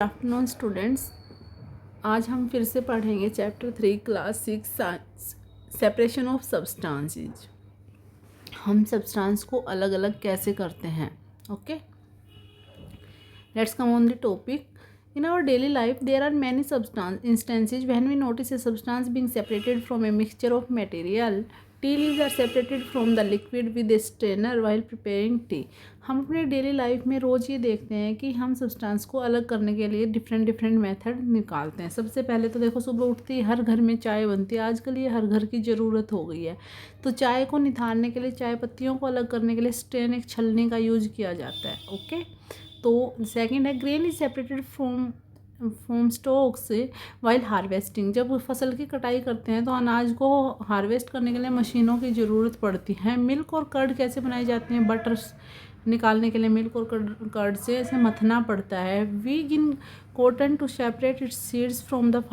Afternoon students, आज हम फिर से पढ़ेंगे chapter 3 class 6 separation of substances. हम सब्सटेंस को अलग अलग कैसे करते हैं। Okay, let's come on the topic. In our daily life, there are many substance instances when we notice a substance being separated from a mixture of material. Tea leaves are separated from the liquid with a strainer while preparing tea. हम अपने daily life में रोज़ ये देखते हैं कि हम substance को अलग करने के लिए डिफरेंट मेथड निकालते हैं। सबसे पहले तो देखो, सुबह उठते ही हर घर में चाय बनती है। आजकल ये हर घर की ज़रूरत हो गई है। तो चाय को निथारने के लिए, चाय पत्तियों को अलग करने के लिए स्ट्रेन, एक छलनी का यूज किया जाता है। ओके, तो सेकंड है grain is separated from stocks while harvesting. जब फसल की कटाई करते हैं तो अनाज को हार्वेस्ट करने के लिए मशीनों की ज़रूरत पड़ती है। मिल्क और कर्ड कैसे बनाई जाती हैं? बटर निकालने के लिए मिल्क और कर्ड से ऐसे मथना पड़ता है। We gin cotton to separate its seeds from the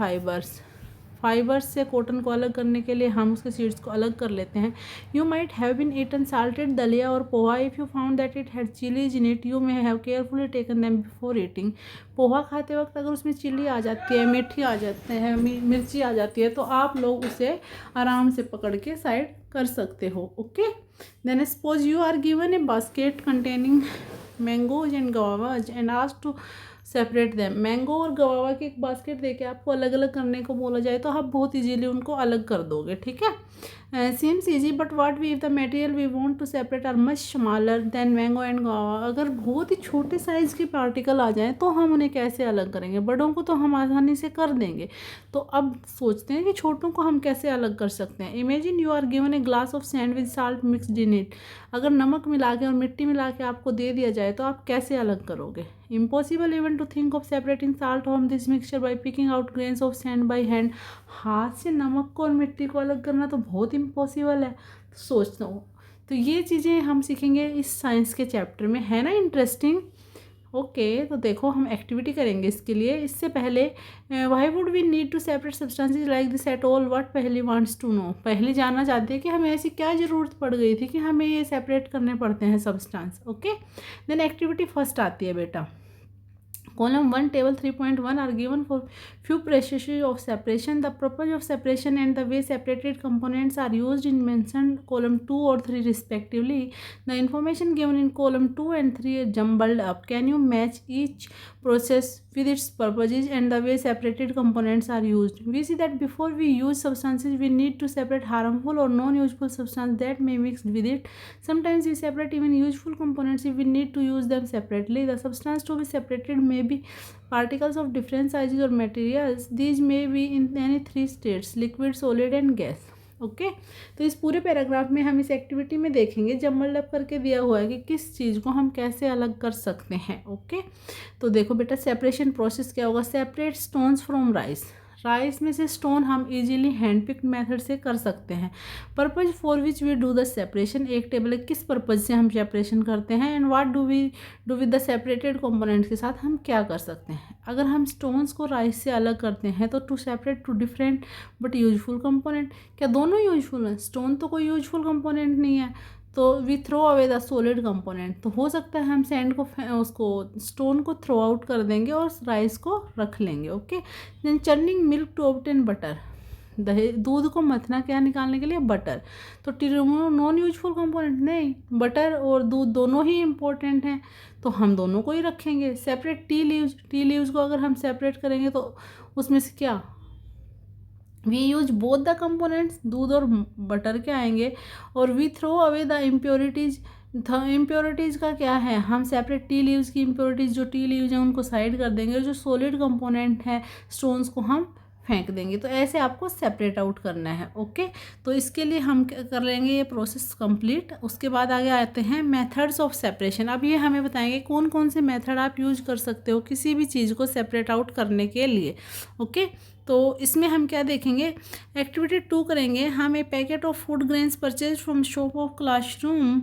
fibres से कॉटन को अलग करने के लिए हम उसके सीड्स को अलग कर लेते हैं। You might have been eaten salted dalia और poha. If you found that it had chillies in it, you may have carefully taken them before eating. Poha खाते वक्त अगर उसमें चिल्ली आ जाती है, मेथी आ जाते हैं, मिर्ची आ जाती है, तो आप लोग उसे आराम से पकड़ के साइड कर सकते हो। Okay, then suppose you are given a basket containing mangoes and guavas and asked to separate them. Mango और गवावा की एक बास्केट देके आपको अलग अलग करने को बोला जाए तो आप बहुत इजीली उनको अलग कर दोगे। ठीक है, seems easy but what we if the material we want to separate are much smaller than mango and guava. अगर बहुत ही छोटे साइज़ के पार्टिकल आ जाएँ तो हम उन्हें कैसे अलग करेंगे? बड़ों को तो हम आसानी से कर देंगे, तो अब सोचते हैं कि छोटों को हम कैसे अलग कर सकते हैं। Imagine you are given a glass of sand with salt mixed in it. अगर नमक मिला के और मिट्टी मिला के आपको दे दिया जाए तो आप कैसे अलग करोगे? Impossible even to think of separating salt from this mixture by picking out grains of sand by hand. हाथ से नमक को और मिट्टी को अलग करना तो बहुत इम्पॉसिबल है। तो सोचता हूँ, तो ये चीज़ें हम सीखेंगे इस साइंस के चैप्टर में, है ना इंटरेस्टिंग। ओके, तो देखो हम एक्टिविटी करेंगे इसके लिए। इससे पहले why would we need to separate substances like this at all, what Paheli wants to know. पहले जानना चाहते हैं कि हमें ऐसी क्या ज़रूरत पड़ गई थी कि हमें ये सेपरेट करने पड़ते हैं substance. Okay, then activity first आती है बेटा। Column 1 table 3.1 are given for few processes of separation. The purpose of separation and the way separated components are used in mentioned column 2 or 3 respectively. The information given in column 2 and 3 is jumbled up. Can you match each process with its purposes and the way separated components are used? We see that before we use substances, we need to separate harmful or non-useful substance that may mix with it. Sometimes we separate even useful components if we need to use them separately. The substance to be separated may be particles of different sizes or materials. These may be in any 3 states: liquid, solid and gas. Okay, तो इस पूरे paragraph में हम इस activity में देखेंगे, jumble up करके दिया हुआ है कि किस चीज़ को हम कैसे अलग कर सकते हैं। ओके, तो देखो बेटा, सेपरेशन प्रोसेस क्या होगा। सेपरेट स्टोन्स फ्रॉम राइस में से स्टोन हम इजीली हैंड पिक्ड मेथड से कर सकते हैं। Purpose for which we do the separation, एक टेबल है किस पर्पज से हम सेपरेशन करते हैं। And what do with the separated components के साथ हम क्या कर सकते हैं। अगर हम स्टोन्स को राइस से अलग करते हैं तो to separate two different but useful component, क्या दोनों यूजफुल हैं? स्टोन तो कोई यूजफुल कंपोनेंट नहीं है, तो we throw away the solid component. तो हो सकता है हम सैंड को, उसको स्टोन को थ्रो आउट कर देंगे और राइस को रख लेंगे। Okay, then churning milk to obtain butter, दूध को मथना क्या निकालने के लिए? बटर। तो नॉन यूजफुल कंपोनेंट नहीं, बटर और दूध दोनों ही इम्पोर्टेंट हैं, तो हम दोनों को ही रखेंगे। सेपरेट टी लीव्स को अगर हम सेपरेट करेंगे तो उसमें से क्या, we use both the components, दूध और बटर के आएंगे। और we throw away the impurities का क्या है, हम सेपरेट टी लीव्स की इम्प्योरिटीज़, जो टी लीव्स हैं उनको साइड कर देंगे, और जो सॉलिड कंपोनेंट है स्टोन्स को हम फेंक देंगे। तो ऐसे आपको सेपरेट आउट करना है। ओके, तो इसके लिए हम क्या कर लेंगे, ये प्रोसेस कंप्लीट। उसके बाद आगे आते हैं मेथड्स ऑफ सेपरेशन। अब ये हमें बताएंगे कौन कौन से मेथड आप यूज कर सकते हो किसी भी चीज़ को सेपरेट आउट करने के लिए। ओके, तो इसमें हम क्या देखेंगे, एक्टिविटी 2 करेंगे हम। A packet of food grains purchase from shop of classroom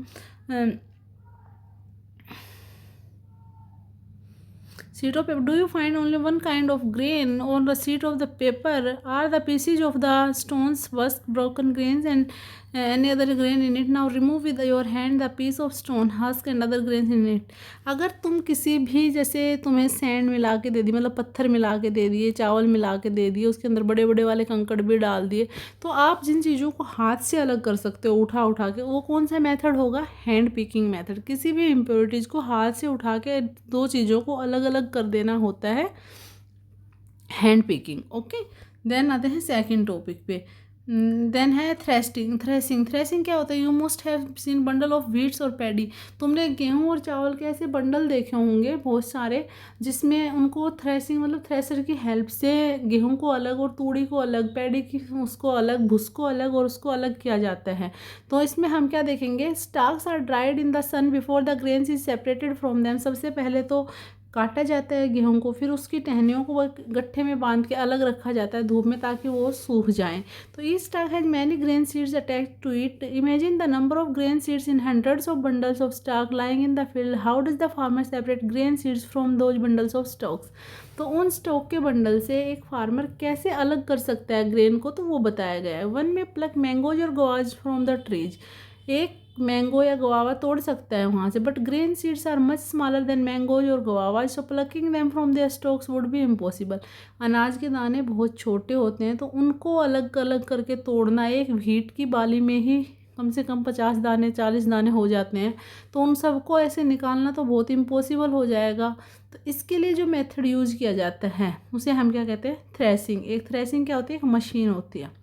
sheet of paper. Do you find only one kind of grain on the sheet of the paper? Are the pieces of the stones first broken grains and any other grain in it. Now remove with your hand the piece of stone, husk and other grains in it. अगर तुम किसी भी, जैसे तुम्हें sand मिला के दे दी, मतलब पत्थर मिला के दे दिए, चावल मिला के दे दिए, उसके अंदर बड़े बड़े वाले कंकड़ भी डाल दिए, तो आप जिन चीज़ों को हाथ से अलग कर सकते हो उठा उठा के, वो कौन सा मेथड होगा? Hand picking method. किसी भी इम्प्योरिटीज़ को हाथ से उठा के दो चीज़ों को अलग अलग कर देना होता है हैंड पिकिंग। ओके, देन आते हैं सेकंड टॉपिक पे। देन है थ्रेसिंग क्या होता है? You must have seen bundle of wheats और पैडी। तुमने गेहूं और चावल के ऐसे बंडल देखे होंगे बहुत सारे, जिसमें उनको थ्रेसिंग मतलब थ्रेसर की हेल्प से गेहूं को अलग और तूड़ी को अलग, पैडी की उसको अलग, भुस को अलग और उसको अलग किया जाता है। तो इसमें हम क्या देखेंगे? Stalks are dried in the sun before the grains is separated from them. सबसे पहले तो काटा जाता है गेहूं को, फिर उसकी टहनियों को गट्ठे में बांध के अलग रखा जाता है धूप में, ताकि वो सूख जाएं। तो each stalk has many grain seeds attached to it. Imagine the number of grain seeds in hundreds of bundles of stalk lying in the field. How does the farmer separate grain seeds from those bundles of stalks. तो उन stock के bundle से एक farmer कैसे अलग कर सकता है ग्रेन को, तो वो बताया गया है। वन में प्लक मैंगोज और गवाज फ्रॉम द ट्रीज। एक मैंगो या गवावा तोड़ सकता है वहाँ से, but grain seeds are much smaller than mangoes और guava, so plucking them from their stalks would be impossible. अनाज के दाने बहुत छोटे होते हैं, तो उनको अलग अलग करके तोड़ना, एक व्हीट की बाली में ही कम से कम 50 दाने 40 दाने हो जाते हैं, तो उन सबको ऐसे निकालना तो बहुत इम्पॉसिबल हो जाएगा। तो इसके लिए जो मेथड यूज किया जाता है उसे हम क्या कहते हैं? थ्रेसिंग। एक थ्रेसिंग क्या होती है? एक मशीन होती है।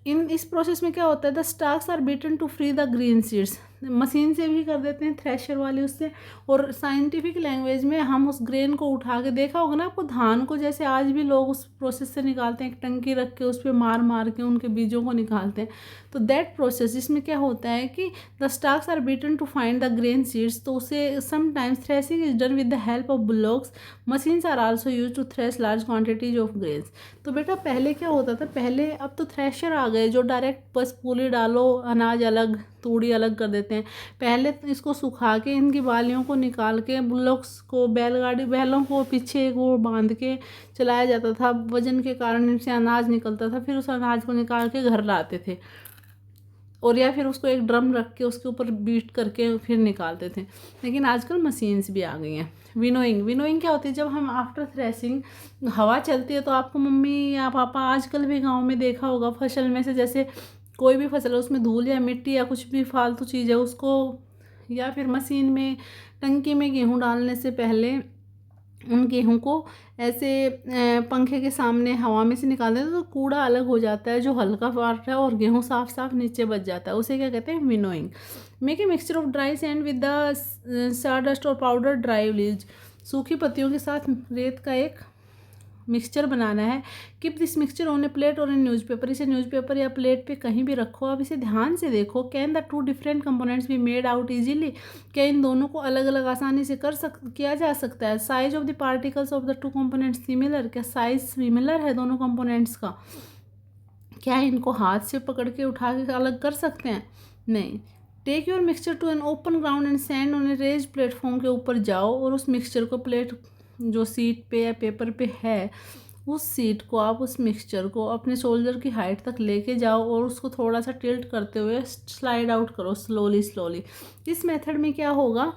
इन इस प्रोसेस में क्या होता है? The stalks are beaten to free the grain seeds. Machine से भी कर देते हैं, थ्रेशर वाली उससे, और साइंटिफिक लैंग्वेज में हम उस ग्रेन को उठा के, देखा होगा ना आपको धान को, जैसे आज भी लोग उस प्रोसेस से निकालते हैं, एक टंकी रख के उस पर मार मार के उनके बीजों को निकालते हैं। तो दैट प्रोसेस, इसमें क्या होता है कि the stalks are beaten to find the grain seeds. तो उसे sometimes threshing is done with the help of bullocks. Machines are also use to thresh large quantities of grains. तो बेटा पहले क्या होता था? पहले, अब तो थ्रेशर आ गए जो डायरेक्ट बस पूली डालो, अनाज अलग तूड़ी अलग कर देते हैं। पहले तो इसको सुखा के इनकी बालियों को निकाल के बुलॉक्स को, बैलों को पीछे वो बांध के चलाया जाता था। वजन के कारण इनसे अनाज निकलता था, फिर उस अनाज को निकाल के घर लाते थे, और या फिर उसको एक ड्रम रख के उसके ऊपर बीट करके फिर निकालते थे। लेकिन आजकल मशीन्स भी आ गई हैं। विनोइंग क्या होती है? जब हम आफ्टर थ्रेसिंग हवा चलती है, तो आपको मम्मी या पापा आजकल भी गांव में देखा होगा, फसल में से जैसे कोई भी फसल है उसमें धूल या मिट्टी या कुछ भी फालतू चीज़ है, उसको या फिर मशीन में टंकी में गेहूँ डालने से पहले उन गेहूँ को ऐसे पंखे के सामने हवा में से निकाल देते, तो कूड़ा अलग हो जाता है जो हल्का पार्ट है, और गेहूँ साफ साफ नीचे बच जाता है। उसे क्या कहते हैं? Winnowing. Make a mixture of dry sand with the sawdust और पाउडर ड्राई लीव्स। सूखी पत्तियों के साथ रेत का एक मिक्सचर बनाना है। Keep this mixture on A plate और इन न्यूज़पेपर। इसे न्यूज़पेपर या प्लेट पे कहीं भी रखो। अब इसे ध्यान से देखो। Can the two different components be made out easily. क्या इन दोनों को अलग अलग आसानी से किया जा सकता है? Size of the particles of the two components similar. क्या साइज सिमिलर है दोनों कंपोनेंट्स का? क्या इनको हाथ से पकड़ के उठा के अलग कर सकते हैं? नहीं। Take your mixture to an open ground and stand on a raise platform. के ऊपर जाओ और उस मिक्सचर को प्लेट जो सीट पे या पेपर पे है, उस सीट को आप उस मिक्सचर को अपने शोल्डर की हाइट तक लेके जाओ और उसको थोड़ा सा टिल्ट करते हुए स्लाइड आउट करो स्लोली। इस मेथड में क्या होगा?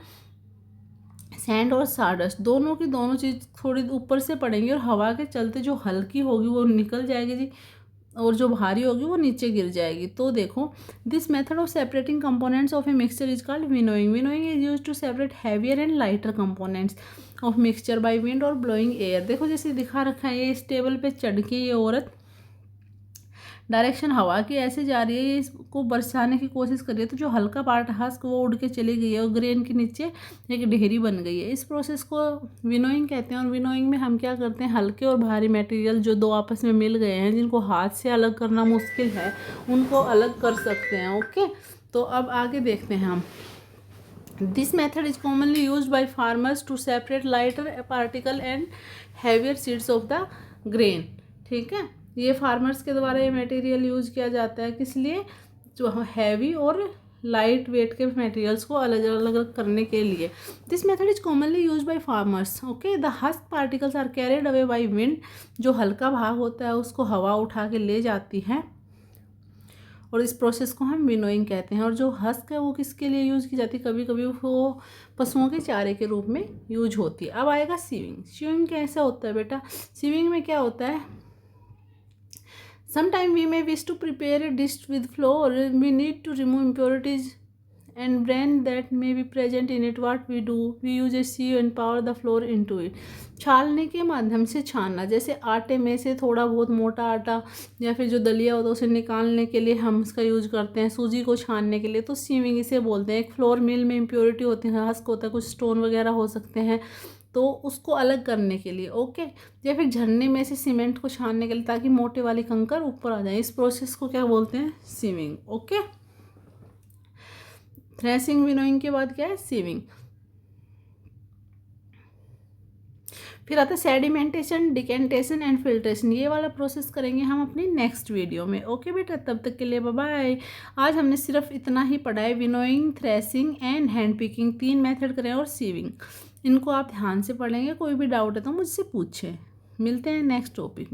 सैंड और साडस्ट दोनों की दोनों चीज़ थोड़ी ऊपर से पड़ेंगी, और हवा के चलते जो हल्की होगी वो निकल जाएगी जी, और जो भारी होगी वो नीचे गिर जाएगी। तो देखो, this method of separating components of a mixture is called winnowing. Winnowing is use to separate heavier and lighter components of mixture by wind और ब्लोइंग एयर। देखो जैसे दिखा रखा है, ये इस टेबल पे चढ़ के ये औरत डायरेक्शन हवा की ऐसे जा रही है, ये इसको बरसाने की कोशिश कर रही है, तो जो हल्का पार्ट हस्क वो उड़ के चली गई है और ग्रेन के नीचे एक ढेरी बन गई है। इस प्रोसेस को विनोइंग कहते हैं। और विनोइंग में हम क्या करते हैं? हल्के और भारी मटेरियल जो दो आपस में मिल गए हैं, जिनको हाथ से अलग करना मुश्किल है, उनको अलग कर सकते हैं। ओके, तो अब आगे देखते हैं हम। This method is commonly used by farmers to separate lighter particle and heavier seeds of the grain. ठीक है, ये फार्मर्स के द्वारा ये मटेरियल यूज किया जाता है, किस लिए? जो हैवी और लाइट वेट के मटेरियल्स को अलग अलग करने के लिए। This method is commonly use by farmers. Okay, the husk particles are carried away by wind. जो हल्का भाग होता है उसको हवा उठा के ले जाती है, और इस प्रोसेस को हम विनोइंग कहते हैं। और जो हस्क है वो किसके लिए यूज़ की जाती है, कभी कभी वो पशुओं के चारे के रूप में यूज होती है। अब आएगा सीविंग। सीविंग कैसा होता है बेटा, सीविंग में क्या होता है, sometime we may wish to prepare a dish with flour. We need to remove impurities and bran that may be present in it. What we do, we use a sieve and pour the flour into it. छालने के माध्यम से छानना, जैसे आटे में से थोड़ा बहुत मोटा आटा या फिर जो दलिया होता है उसे निकालने के लिए हम इसका यूज करते हैं, सूजी को छानने के लिए, तो सीविंग इसे बोलते हैं। एक फ्लोर मिल में इम्प्योरिटी होती है, हस्क होता है, कुछ स्टोन वगैरह हो सकते हैं, तो उसको अलग करने के लिए, ओके। या फिर झरने में से सीमेंट को छानने के लिए ताकि मोटे वाली कंकर ऊपर आ जाए, इस प्रोसेस को क्या बोलते हैं, सीविंग, ओके। थ्रेसिंग विनोइंग के बाद क्या है, सीविंग। फिर आता है सेडिमेंटेशन, डिकेंटेशन एंड फिल्ट्रेशन। ये वाला प्रोसेस करेंगे हम अपनी नेक्स्ट वीडियो में, ओके बेटा। तब तक के लिए बाय बाय। आज हमने सिर्फ इतना ही पढ़ा है, winnowing, threshing and hand picking, 3 method करें और सीविंग। इनको आप ध्यान से पढ़ेंगे, कोई भी डाउट है तो मुझसे पूछें। मिलते हैं नेक्स्ट टॉपिक में।